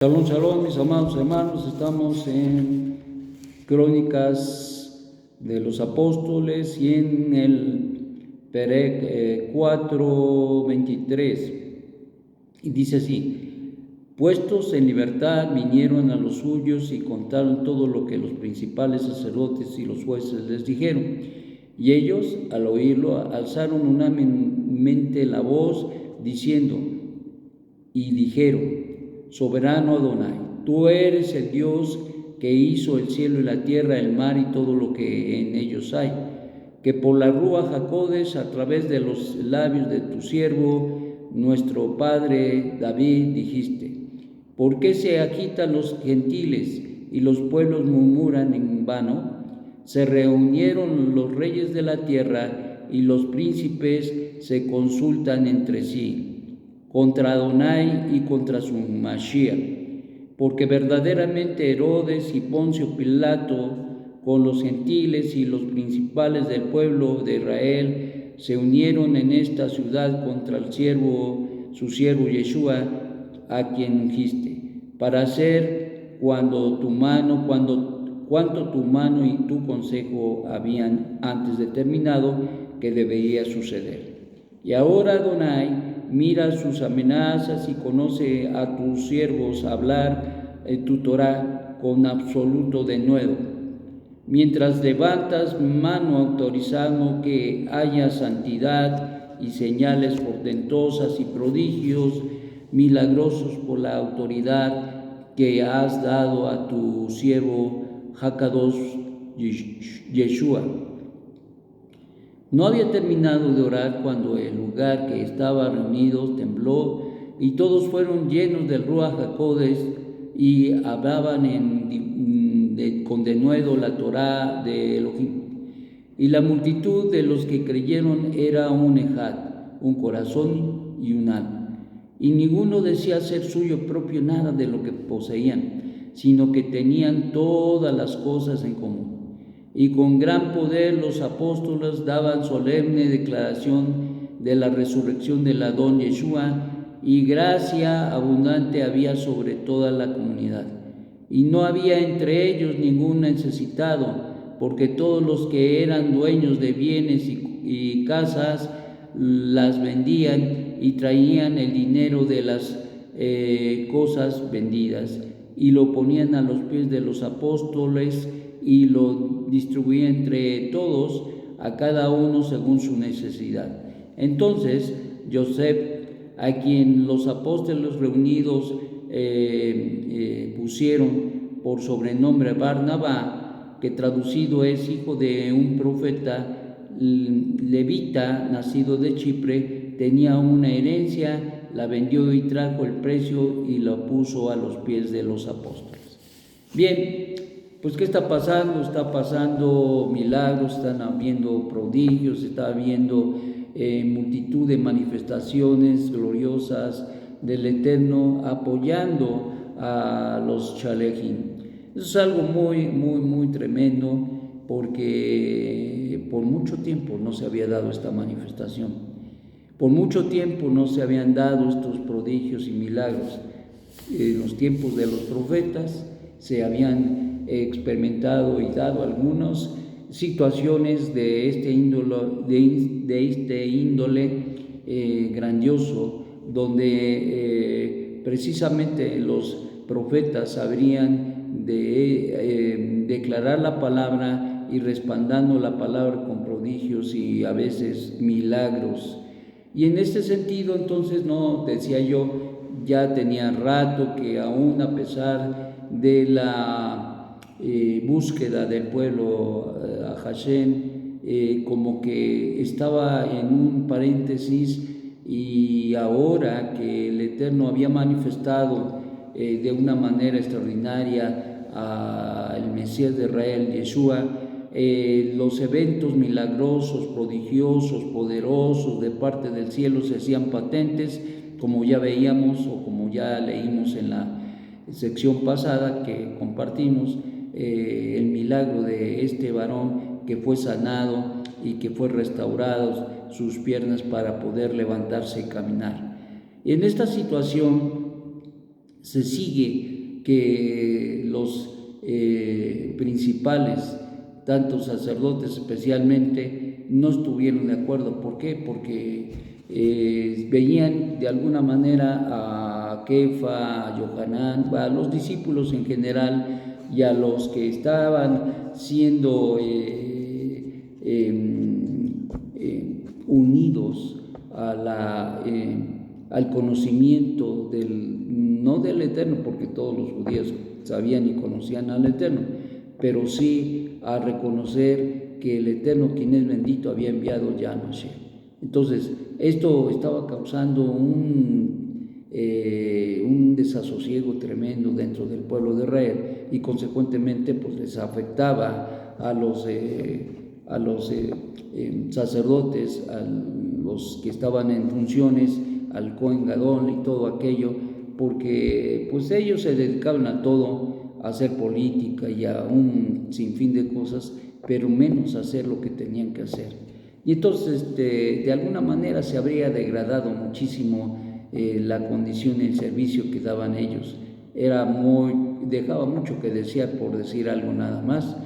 Shalom, shalom, mis amados hermanos, estamos en Crónicas de los Apóstoles y en el Perec 4:23. Y dice así: puestos en libertad, vinieron a los suyos y contaron todo lo que los principales sacerdotes y los jueces les dijeron. Y ellos, al oírlo, alzaron unánimemente la voz, diciendo, y dijeron: Soberano Adonai, tú eres el Dios que hizo el cielo y la tierra, el mar y todo lo que en ellos hay, que por la Ruach HaKodesh, a través de los labios de tu siervo, nuestro padre David, dijiste: ¿por qué se agitan los gentiles y los pueblos murmuran en vano? Se reunieron los reyes de la tierra y los príncipes se consultan entre sí contra Adonai y contra su Mashiach, porque verdaderamente Herodes y Poncio Pilato, con los gentiles y los principales del pueblo de Israel, se unieron en esta ciudad contra su siervo Yeshua, a quien ungiste, para hacer cuanto tu mano y tu consejo habían antes determinado que debería suceder. Y ahora, Adonai, mira sus amenazas y conoce a tus siervos hablar tu Torah con absoluto denuedo. Mientras levantas mano autorizando que haya santidad y señales portentosas y prodigios milagrosos por la autoridad que has dado a tu siervo Hakadosh Yeshua. No había terminado de orar cuando el lugar que estaba reunido tembló y todos fueron llenos del Ruach HaKodesh y hablaban con denuedo la Torah de Elohim. Y la multitud de los que creyeron era un ejad, un corazón y un alma. Y ninguno decía ser suyo propio nada de lo que poseían, sino que tenían todas las cosas en común. Y con gran poder los apóstoles daban solemne declaración de la resurrección del Adón Yeshua, y gracia abundante había sobre toda la comunidad. Y no había entre ellos ningún necesitado, porque todos los que eran dueños de bienes y casas las vendían y traían el dinero de las cosas vendidas y lo ponían a los pies de los apóstoles y lo distribuía entre todos, a cada uno según su necesidad. Entonces Joseph, a quien los apóstoles reunidos pusieron por sobrenombre Barnabá, que traducido es hijo de un profeta levita nacido de Chipre, tenía una herencia, la vendió y trajo el precio y la puso a los pies de los apóstoles. Bien, pues ¿qué está pasando? Está pasando milagros, están habiendo prodigios, está habiendo multitud de manifestaciones gloriosas del Eterno apoyando a los Shalehim. Eso es algo muy tremendo, porque por mucho tiempo no se había dado esta manifestación. Por mucho tiempo no se habían dado estos prodigios y milagros. En los tiempos de los profetas se habían experimentado y dado algunas situaciones de este índole grandioso, donde precisamente los profetas habrían de declarar la palabra y respaldando la palabra con prodigios y a veces milagros. Y en este sentido, entonces, no, decía yo, ya tenía rato que aún a pesar de la búsqueda del pueblo a Hashem, como que estaba en un paréntesis, y ahora que el Eterno había manifestado de una manera extraordinaria al Mesías de Israel, Yeshua, los eventos milagrosos, prodigiosos, poderosos de parte del cielo se hacían patentes, como ya veíamos o como ya leímos en la sección pasada que compartimos, el milagro de este varón que fue sanado y que fue restaurado sus piernas para poder levantarse y caminar. En esta situación se sigue que los principales, tanto sacerdotes especialmente, no estuvieron de acuerdo. ¿Por qué? Porque veían de alguna manera a Kefa, a Yohanan, a los discípulos en general y a los que estaban siendo unidos a al conocimiento no del Eterno, porque todos los judíos sabían y conocían al Eterno, pero sí a reconocer que el Eterno, quien es bendito, había enviado ya a Mashiach. Entonces, esto estaba causando un desasosiego tremendo dentro del pueblo de Israel, y consecuentemente pues les afectaba a los sacerdotes, a los que estaban en funciones, al Cohen Gadol y todo aquello, porque pues ellos se dedicaban a todo, a hacer política y a un sinfín de cosas, pero menos a hacer lo que tenían que hacer. Y entonces de alguna manera se habría degradado muchísimo la condición y el servicio que daban ellos. Dejaba mucho que desear, por decir algo nada más.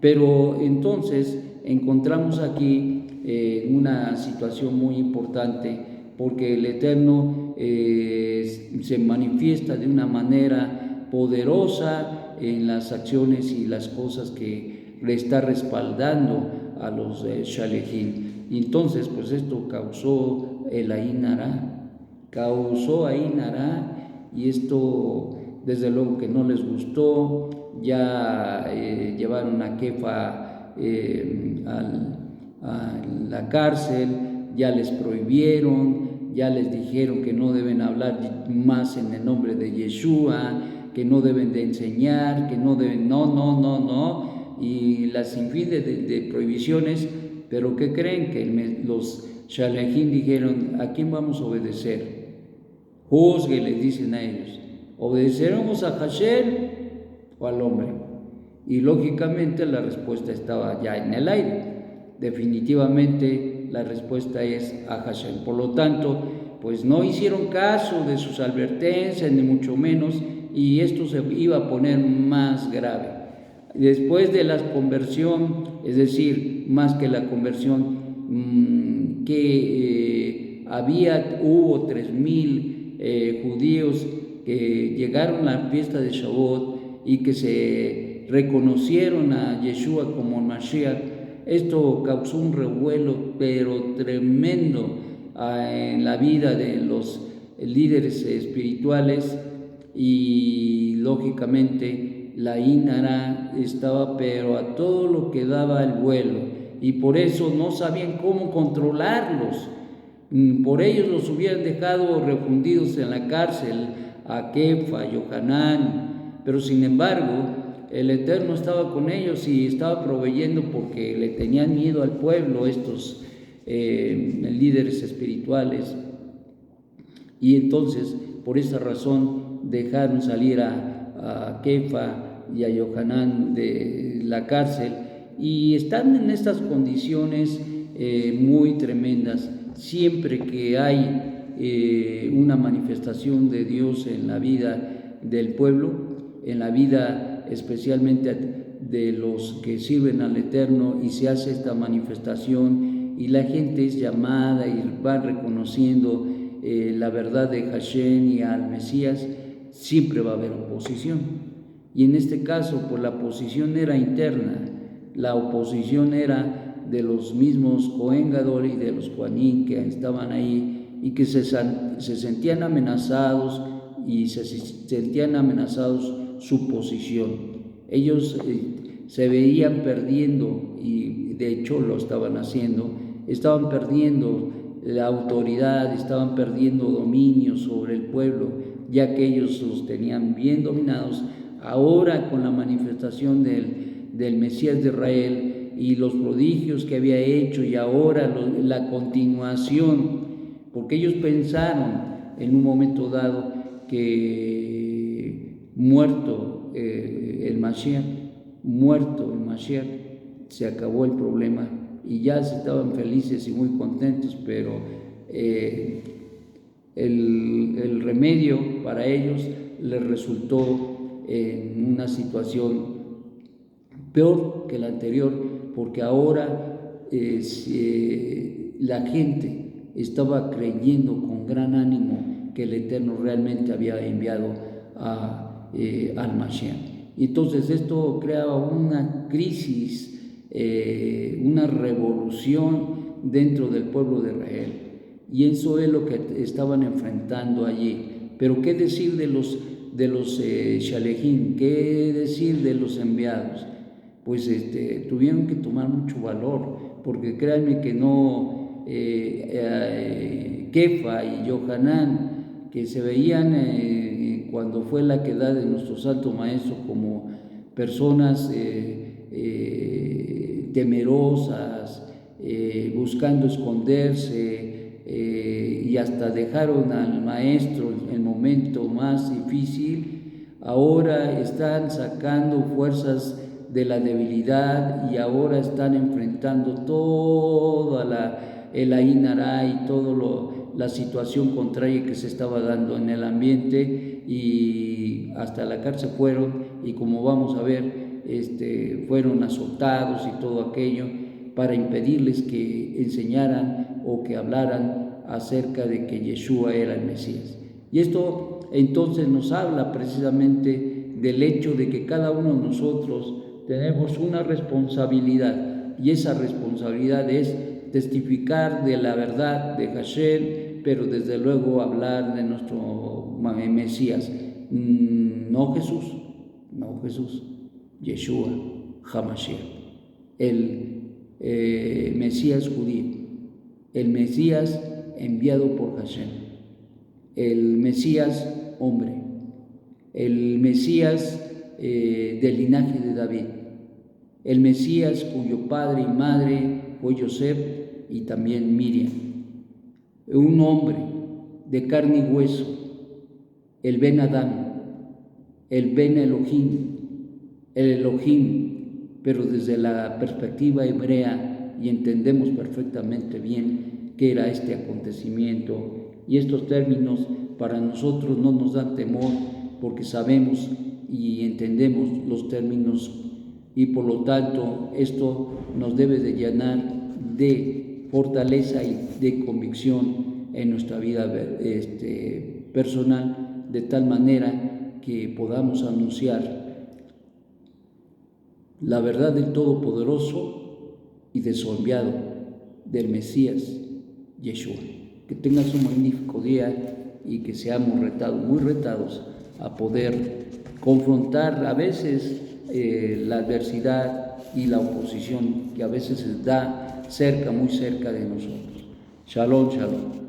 Pero entonces encontramos aquí una situación muy importante, porque el Eterno se manifiesta de una manera poderosa en las acciones y las cosas que le está respaldando a los Shalehim. Y entonces pues esto causó el Ain Hará, y esto desde luego que no les gustó. Ya llevaron a Kefa a la cárcel, ya les prohibieron, ya les dijeron que no deben hablar más en el nombre de Yeshua, que no deben de enseñar, que no deben, no, y las sinfín de prohibiciones. Pero ¿qué creen? Que los Shalehim dijeron: ¿a quién vamos a obedecer? Juzgue, les dicen a ellos, ¿obedeceremos a Hashem o al hombre? Y lógicamente la respuesta estaba ya en el aire. Definitivamente la respuesta es a Hashem. Por lo tanto, pues no hicieron caso de sus advertencias, ni mucho menos, y esto se iba a poner más grave. Después de la conversión, es decir, más que la conversión, hubo 3,000 judíos que llegaron a la fiesta de Shavuot y que se reconocieron a Yeshua como Mashiach. Esto causó un revuelo pero tremendo en la vida de los líderes espirituales, y lógicamente la Ain Hará estaba pero a todo lo que daba el vuelo, y por eso no sabían cómo controlarlos. Por ellos los hubieran dejado refundidos en la cárcel, a Kefa, a Yohanan, pero sin embargo el Eterno estaba con ellos y estaba proveyendo, porque le tenían miedo al pueblo estos líderes espirituales. Y entonces por esa razón dejaron salir a Kefa y a Yohanan de la cárcel, y están en estas condiciones muy tremendas. Siempre que hay una manifestación de Dios en la vida del pueblo, en la vida especialmente de los que sirven al Eterno, y se hace esta manifestación y la gente es llamada y va reconociendo la verdad de Hashem y al Mesías, siempre va a haber oposición. Y en este caso, pues la oposición era interna, la oposición era de los mismos Cohen Gadol y de los Kohanim que estaban ahí, y que se sentían amenazados, y se sentían amenazados su posición. Ellos se veían perdiendo, y de hecho lo estaban haciendo, estaban perdiendo la autoridad, estaban perdiendo dominio sobre el pueblo, ya que ellos los tenían bien dominados. Ahora, con la manifestación del Mesías de Israel y los prodigios que había hecho, y ahora la continuación, porque ellos pensaron en un momento dado que muerto el Mashiach, se acabó el problema, y ya estaban felices y muy contentos, pero el remedio para ellos les resultó en una situación peor que la anterior, porque ahora la gente estaba creyendo con gran ánimo que el Eterno realmente había enviado al Mashiach. Y entonces esto creaba una crisis, una revolución dentro del pueblo de Israel. Y eso es lo que estaban enfrentando allí. Pero ¿qué decir de los Shalejim? ¿Qué decir de los enviados? Pues tuvieron que tomar mucho valor, porque créanme que no Kefa y Yohanan, que se veían cuando fue la queda de nuestro Santo Maestro como personas temerosas, buscando esconderse, y hasta dejaron al Maestro en el momento más difícil, ahora están sacando fuerzas de la debilidad y ahora están enfrentando toda el Ainara y toda la situación contraria que se estaba dando en el ambiente, y hasta la cárcel fueron, y como vamos a ver, fueron azotados y todo aquello para impedirles que enseñaran o que hablaran acerca de que Yeshua era el Mesías. Y esto entonces nos habla precisamente del hecho de que cada uno de nosotros tenemos una responsabilidad, y esa responsabilidad es testificar de la verdad de Hashem, pero desde luego hablar de nuestro Mesías, no Jesús, Yeshua HaMashiach, el Mesías judío, el Mesías enviado por Hashem, el Mesías hombre, el Mesías del linaje de David, el Mesías cuyo padre y madre fue Yosef y también Miriam, un hombre de carne y hueso, el Ben Adán, el Ben Elohim, el Elohim, pero desde la perspectiva hebrea, y entendemos perfectamente bien qué era este acontecimiento. Y estos términos para nosotros no nos dan temor, porque sabemos y entendemos los términos, y por lo tanto esto nos debe de llenar de fortaleza y de convicción en nuestra vida personal, de tal manera que podamos anunciar la verdad del Todopoderoso y de su enviado, del Mesías Yeshua. Que tengas un magnífico día y que seamos muy retados a poder confrontar a veces la adversidad y la oposición que a veces se da muy cerca de nosotros. Shalom, shalom.